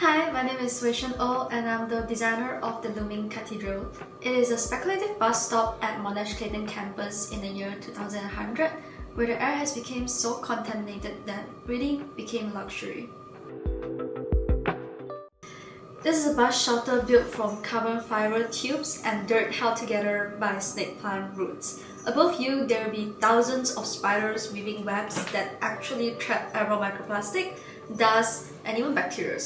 Hi, my name is Weishen Oh and I'm the designer of the Looming Cathedral. It is a speculative bus stop at Monash Clayton campus in the year 2100 where the air has become so contaminated that breathing became a luxury. This is a bus shelter built from carbon fiber tubes and dirt held together by snake plant roots. Above you, there will be thousands of spiders weaving webs that actually trap airborne microplastic, dust, and even bacteria.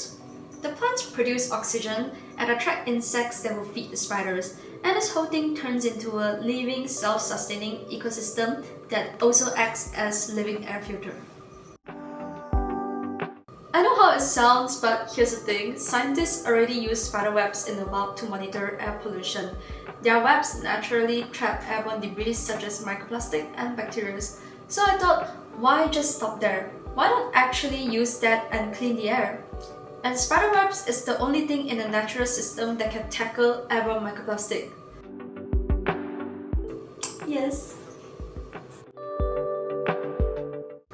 The plants produce oxygen and attract insects that will feed the spiders, and this whole thing turns into a living, self-sustaining ecosystem that also acts as living air filter. I know how it sounds, but here's the thing. Scientists already use spider webs in the wild to monitor air pollution. Their webs naturally trap airborne debris such as microplastic and bacteria. So I thought, why just stop there? Why not actually use that and clean the air? And spider webs is the only thing in the natural system that can tackle airborne microplastic.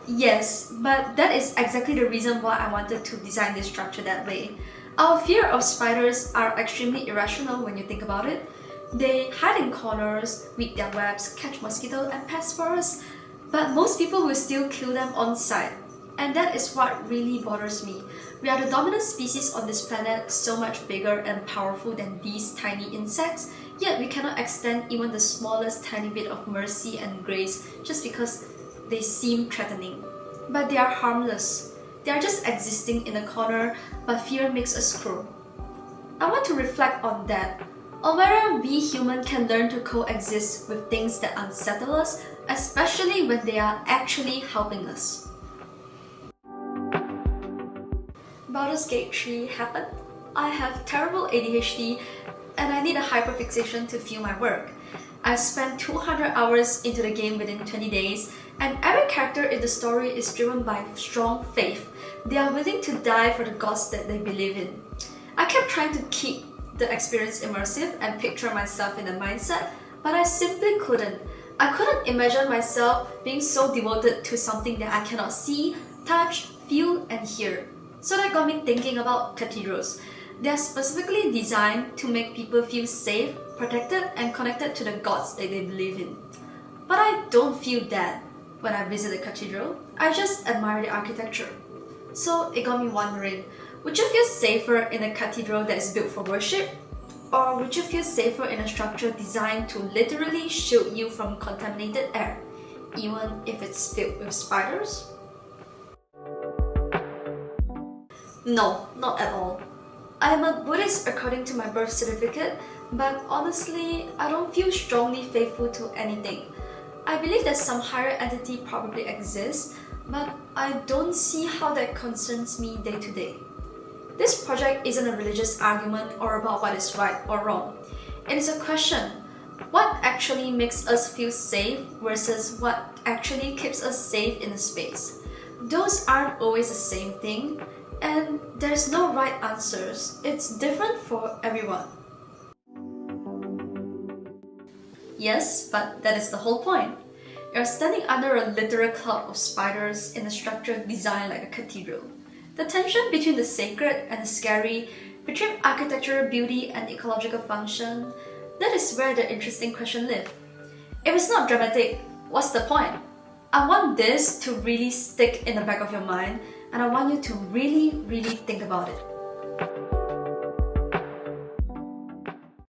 Yes, but that is exactly the reason why I wanted to design this structure that way. Our fear of spiders are extremely irrational when you think about it. They hide in corners, weave their webs, catch mosquitoes and pests for us, but most people will still kill them on sight. And that is what really bothers me. We are the dominant species on this planet, so much bigger and powerful than these tiny insects, yet we cannot extend even the smallest tiny bit of mercy and grace just because they seem threatening. But they are harmless. They are just existing in a corner, but fear makes us cruel. I want to reflect on that, on whether we humans can learn to coexist with things that unsettle us, especially when they are actually helping us. Baldur's Gate 3 happened. I have terrible ADHD and I need a hyperfixation to fuel my work. I spent 200 hours into the game within 20 days, and every character in the story is driven by strong faith. They are willing to die for the gods that they believe in. I kept trying to keep the experience immersive and picture myself in the mindset, but I simply couldn't. I couldn't imagine myself being so devoted to something that I cannot see, touch, feel, and hear. So that got me thinking about cathedrals. They are specifically designed to make people feel safe, protected, and connected to the gods that they believe in. But I don't feel that when I visit a cathedral. I just admire the architecture. So it got me wondering, would you feel safer in a cathedral that is built for worship? Or would you feel safer in a structure designed to literally shield you from contaminated air, even if it's filled with spiders? No, not at all. I am a Buddhist according to my birth certificate, but honestly, I don't feel strongly faithful to anything. I believe that some higher entity probably exists, but I don't see how that concerns me day to day. This project isn't a religious argument or about what is right or wrong. It is a question. What actually makes us feel safe versus what actually keeps us safe in a space? Those aren't always the same thing. And there's no right answers. It's different for everyone. Yes, but that is the whole point. You're standing under a literal cloud of spiders in a structure designed like a cathedral. The tension between the sacred and the scary, between architectural beauty and ecological function, that is where the interesting question lives. If it's not dramatic, what's the point? I want this to really stick in the back of your mind, and I want you to really think about it.